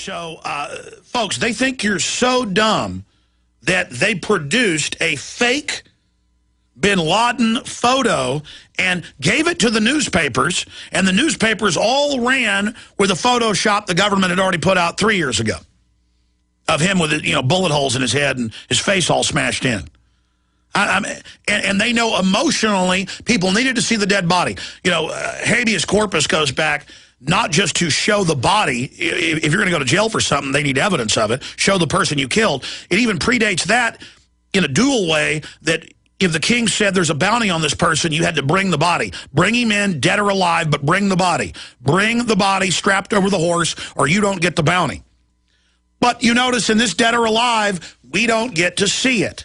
So, folks, they think you're so dumb that they produced a fake bin Laden photo and gave it to the newspapers, and the newspapers all ran with a Photoshop the government had already put out 3 years ago of him with, bullet holes in his head and his face all smashed in. And they know emotionally people needed to see the dead body. Habeas corpus goes back not just to show the body. If you're going to go to jail for something, they need evidence of it. Show the person you killed. It even predates that in a dual way, that if the king said there's a bounty on this person, you had to bring the body. Bring him in, dead or alive, but bring the body. Bring the body strapped over the horse, or you don't get the bounty. But you notice in this dead or alive, we don't get to see it.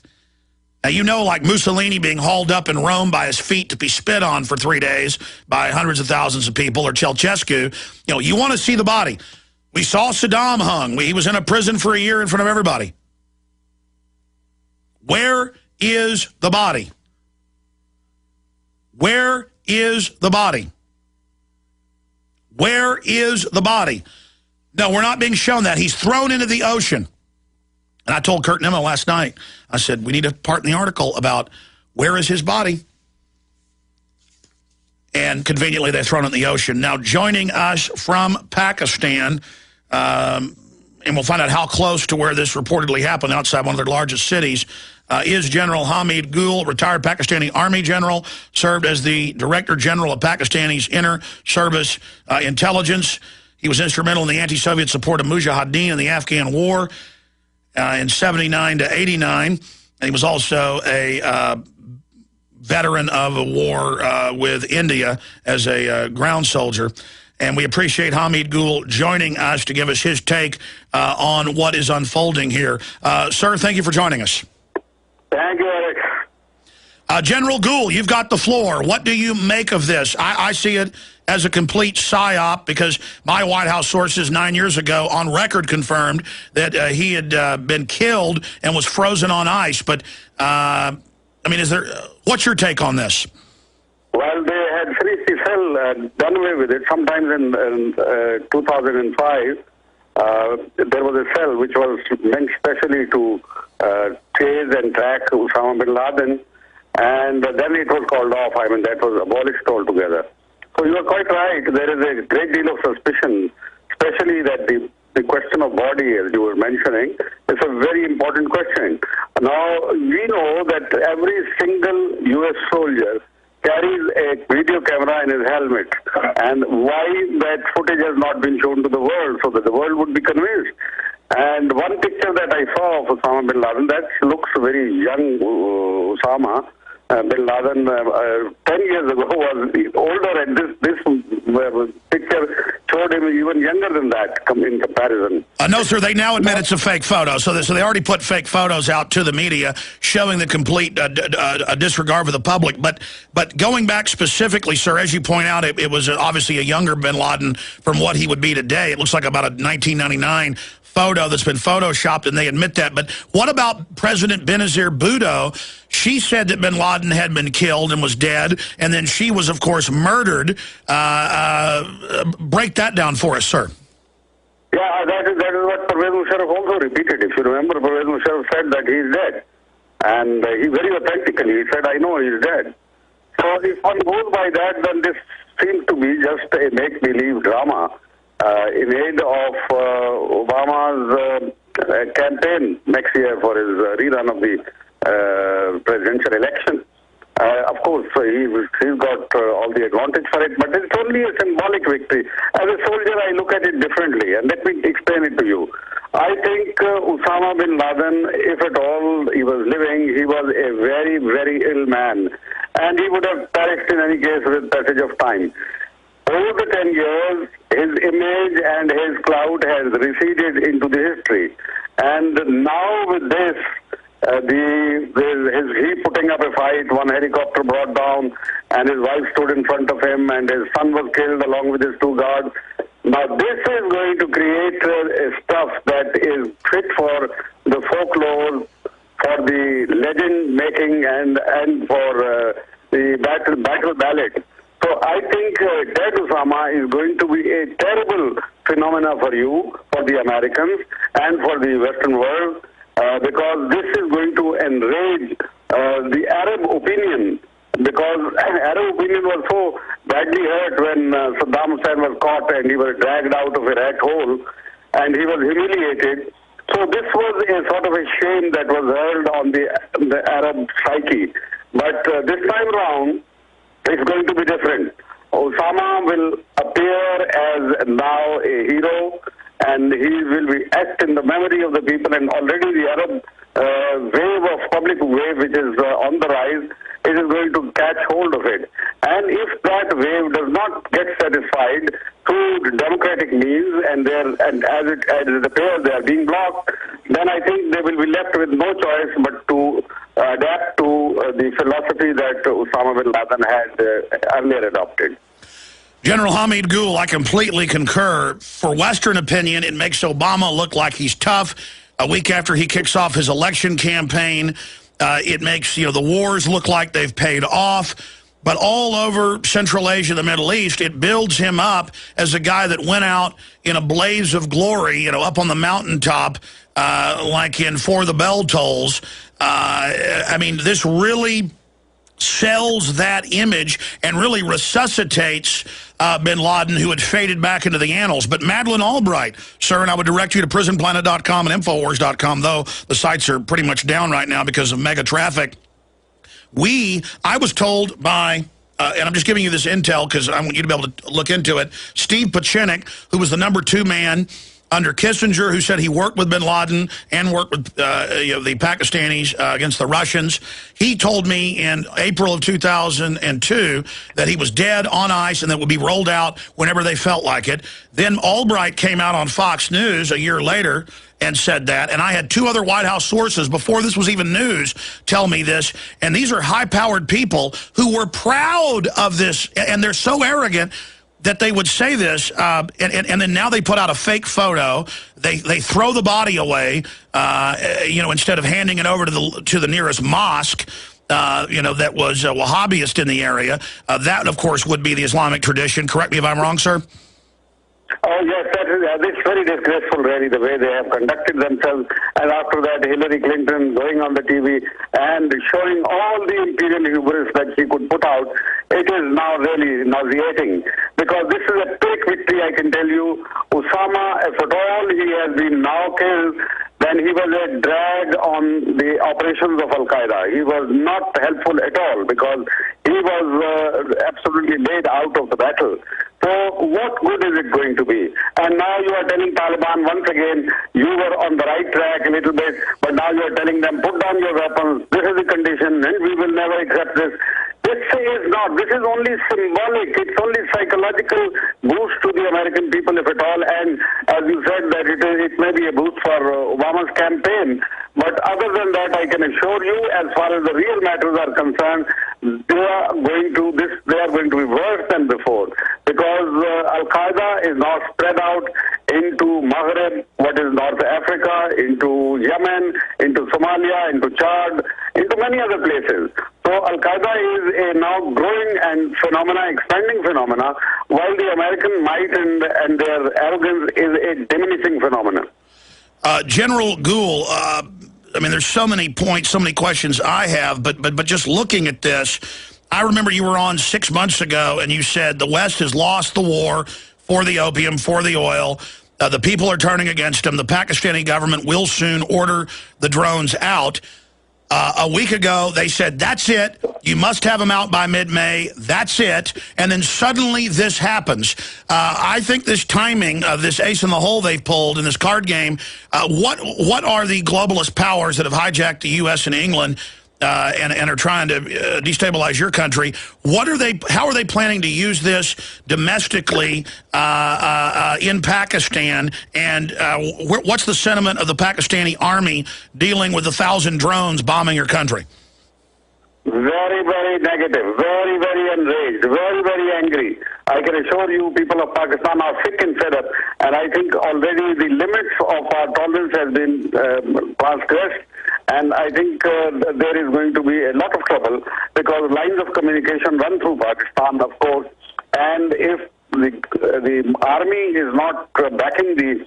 Now, like Mussolini being hauled up in Rome by his feet to be spit on for 3 days by hundreds of thousands of people, or Ceausescu, you want to see the body. We saw Saddam hung. He was in a prison for a year in front of everybody. Where is the body? Where is the body? Where is the body? No, we're not being shown that. He's thrown into the ocean. And I told Kurt Nimmo last night, I said, we need a part in the article about where is his body? And conveniently, they're thrown in the ocean. Now, joining us from Pakistan, and we'll find out how close to where this reportedly happened outside one of their largest cities, is General Hamid Gul, retired Pakistani Army general, served as the Director General of Pakistani's Inner Service Intelligence. He was instrumental in the anti-Soviet support of Mujahideen in the Afghan War in 79 to 89. And he was also a veteran of a war with India as a ground soldier. And we appreciate Hamid Gul joining us to give us his take on what is unfolding here. Sir, thank you for joining us. Thank you, Eric. General Gul, you've got the floor. What do you make of this? I see it as a complete psyop, because my White House sources 9 years ago on record confirmed that he had been killed and was frozen on ice. But, what's your take on this? Well, they had finished the cell, done away with it. Sometimes in 2005, there was a cell which was meant specially to chase and track Osama bin Laden, and then it was called off. That was abolished altogether. So you are quite right. There is a great deal of suspicion, especially that the question of body, as you were mentioning, is a very important question. Now, we know that every single U.S. soldier carries a video camera in his helmet, and why that footage has not been shown to the world, so that the world would be convinced. And one picture that I saw of Osama bin Laden, that looks very young. Osama bin Laden 10 years ago was older, and this picture showed him even younger than that in comparison. No, sir, they now admit it's a fake photo. So they already put fake photos out to the media showing the complete disregard for the public. But going back specifically, sir, as you point out, it was obviously a younger bin Laden from what he would be today. It looks like about a 1999 photo that's been photoshopped, and they admit that. But what about President Benazir Bhutto? She said that bin Laden had been killed and was dead, and then she was, of course, murdered. Break that down for us, sir. Yeah, that is what Pervez Musharraf also repeated. If you remember, Pervez Musharraf said that he is dead. And he very authentically, he said, I know he is dead. So if one goes by that, then this seems to be just a make-believe drama in aid of Obama's campaign next year for his rerun of the presidential election. Of course, he's got all the advantage for it, but it's only a symbolic victory. As a soldier, I look at it differently, and let me explain it to you. I think Osama bin Laden, if at all he was living, he was a very, very ill man, and he would have perished in any case with passage of time. Over the 10 years, his image and his clout has receded into the history. And now with this, he putting up a fight, one helicopter brought down, and his wife stood in front of him, and his son was killed along with his 2 guards. Now this is going to create stuff that is fit for the folklore, for the legend making, and for the battle ballad. So I think dead Osama is going to be a terrible phenomena for you, for the Americans, and for the Western world, because this is going to enrage the Arab opinion, because Arab opinion was so badly hurt when Saddam Hussein was caught and he was dragged out of a rat hole and he was humiliated. So this was a sort of a shame that was hurled on the Arab psyche. But this time around, it's going to be different. Osama will appear as now a hero, and he will be etched in the memory of the people, and already the Arab wave of public wave which is on the rise, it is going to catch hold of it. And if that wave does not get satisfied through democratic means, and as it appears they are being blocked, then I think they will be left with no choice but to adapt to the philosophy that Osama bin Laden had earlier adopted. General Hamid Gul, I completely concur. For Western opinion, it makes Obama look like he's tough. A week after he kicks off his election campaign, it makes the wars look like they've paid off. But all over Central Asia, the Middle East, it builds him up as a guy that went out in a blaze of glory, up on the mountaintop, like in For the Bell Tolls. I mean, this really sells that image and really resuscitates bin Laden, who had faded back into the annals. But Madeleine Albright, sir, and I would direct you to prisonplanet.com and Infowars.com, though the sites are pretty much down right now because of mega traffic. I was told by, and I'm just giving you this intel because I want you to be able to look into it, Steve Pachinik, who was the #2 man under Kissinger, who said he worked with bin Laden and worked with the Pakistanis against the Russians. He told me in April of 2002 that he was dead on ice and that would be rolled out whenever they felt like it. Then Albright came out on Fox News a year later and said that. And I had 2 other White House sources before this was even news tell me this. And these are high-powered people who were proud of this, and they're so arrogant that they would say this, and then now they put out a fake photo. They throw the body away, instead of handing it over to the nearest mosque, that was a Wahhabist in the area. That, of course, would be the Islamic tradition. Correct me if I'm wrong, sir? Oh, yes, it's very disgraceful, really, the way they have conducted themselves. And after that, Hillary Clinton going on the TV and showing all the imperial hubris that she could put out, it is now really nauseating. Because this is a fake victory, I can tell you. Osama, if at all he has been now killed, then he was a drag on the operations of Al-Qaeda. He was not helpful at all because he was absolutely laid out of the battle. So what good is it going to be? And now you are telling Taliban once again, you were on the right track a little bit, but now you are telling them, put down your weapons, this is the condition, and we will never accept this. This is not. This is only symbolic. It's only psychological boost to the American people, if at all. And as you said, that it may be a boost for Obama's campaign. But other than that, I can assure you, as far as the real matters are concerned, they are going to be worse than before, because Al-Qaeda is now spread out into Maghreb, what is North Africa, into Yemen, into Somalia, into Chad, into many other places. So Al-Qaeda is a now growing and expanding phenomena, while the American might and their arrogance is a diminishing phenomenon. General Gul, there's so many points, so many questions I have, but just looking at this, I remember you were on 6 months ago and you said the West has lost the war for the opium, for the oil. The people are turning against them. The Pakistani government will soon order the drones out. A week ago, they said, that's it. You must have them out by mid-May. That's it. And then suddenly this happens. I think this timing of this ace in the hole they've pulled in this card game, what are the globalist powers that have hijacked the U.S. and England and are trying to destabilize your country? How are they planning to use this domestically in Pakistan? And what's the sentiment of the Pakistani army dealing with 1,000 drones bombing your country? Very, very negative, very, very enraged, very, very angry. I can assure you people of Pakistan are sick and fed up, and I think already the limits of our tolerance has been transgressed, and I think there is going to be a lot of trouble because lines of communication run through Pakistan, of course, and if the army is not backing the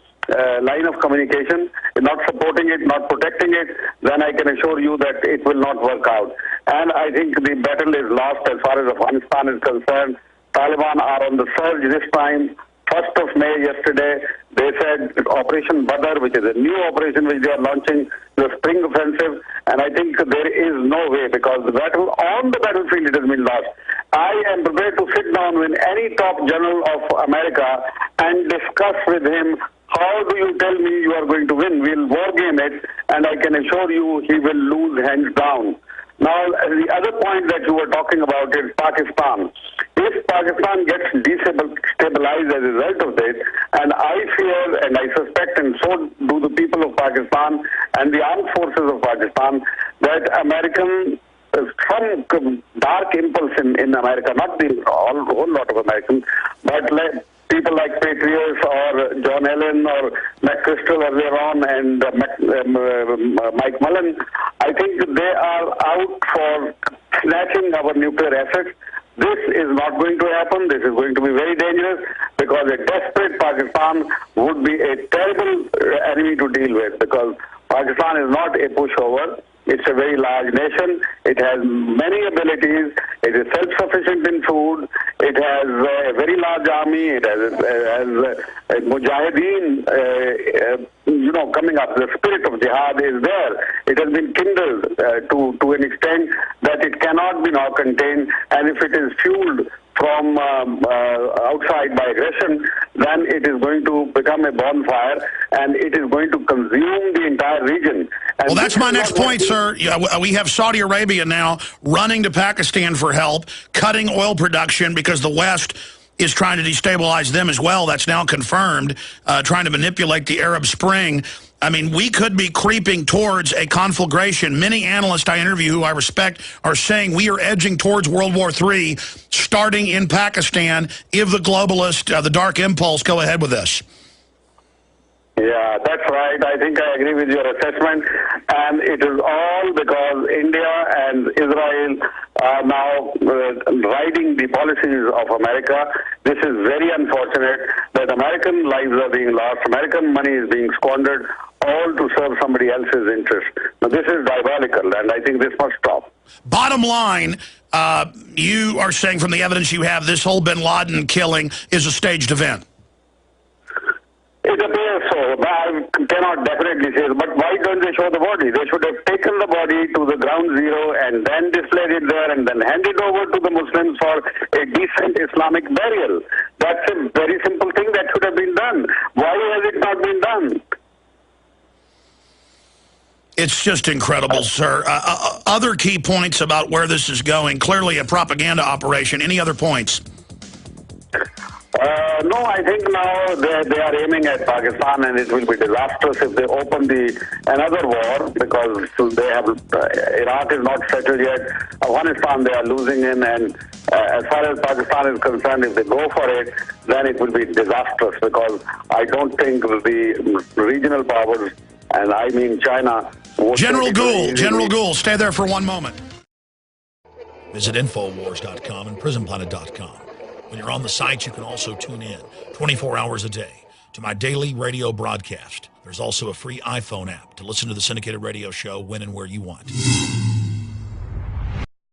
line of communication, not supporting it, not protecting it, then I can assure you that it will not work out. And I think the battle is lost as far as Afghanistan is concerned. Taliban are on the surge this time. 1st of May yesterday, they said Operation Badr, which is a new operation which they are launching, the spring offensive, and I think there is no way, because the battle on the battlefield, it has been lost. I am prepared to sit down with any top general of America and discuss with him, how do you tell me you are going to win? We'll war game it, and I can assure you he will lose hands down. Now, the other point that you were talking about is Pakistan. If Pakistan gets destabilized as a result of this, and I fear and I suspect, and so do the people of Pakistan and the armed forces of Pakistan, that some dark impulse in America, not the whole lot of Americans, but people like Patriots or John Allen or McChrystal earlier on and Mike Mullen, I think they are out for snatching our nuclear assets. This is not going to happen. This is going to be very dangerous, because a desperate Pakistan would be a terrible enemy to deal with, because Pakistan is not a pushover. It's a very large nation. It has many abilities. It is self-sufficient in food. It has a very large army. It has a mujahideen, coming up. The spirit of jihad is there. It has been kindled to an extent that it cannot be now contained. And if it is fueled from outside by aggression, then it is going to become a bonfire, and it is going to consume the entire region. And well, that's my next point, sir. We have Saudi Arabia now running to Pakistan for help, cutting oil production because the West is trying to destabilize them as well. That's now confirmed, trying to manipulate the Arab Spring. I mean, we could be creeping towards a conflagration. Many analysts I interview who I respect are saying we are edging towards World War III, starting in Pakistan, if the globalists, the dark impulse, go ahead with this. Yeah, that's right. I think I agree with your assessment. And it is all because India and Israel are now riding the policies of America. This is very unfortunate that American lives are being lost, American money is being squandered, all to serve somebody else's interest. Now, this is diabolical, and I think this must stop. Bottom line, you are saying from the evidence you have, this whole bin Laden killing is a staged event. It appears so, but I cannot definitely say. But why don't they show the body? They should have taken the body to the ground zero and then displayed it there and then handed over to the Muslims for a decent Islamic burial. That's a very simple thing that should have been done. Why has it not been done? It's just incredible, sir. Other key points about where this is going, clearly a propaganda operation. Any other points? No, I think now they are aiming at Pakistan, and it will be disastrous if they open another war, because they have Iraq is not settled yet. Afghanistan they are losing in, and as far as Pakistan is concerned, if they go for it, then it will be disastrous, because I don't think the regional powers, and I mean China. General Gould, stay there for one moment. Visit Infowars.com and PrisonPlanet.com. When you're on the site, you can also tune in 24 hours a day to my daily radio broadcast. There's also a free iPhone app to listen to the syndicated radio show when and where you want.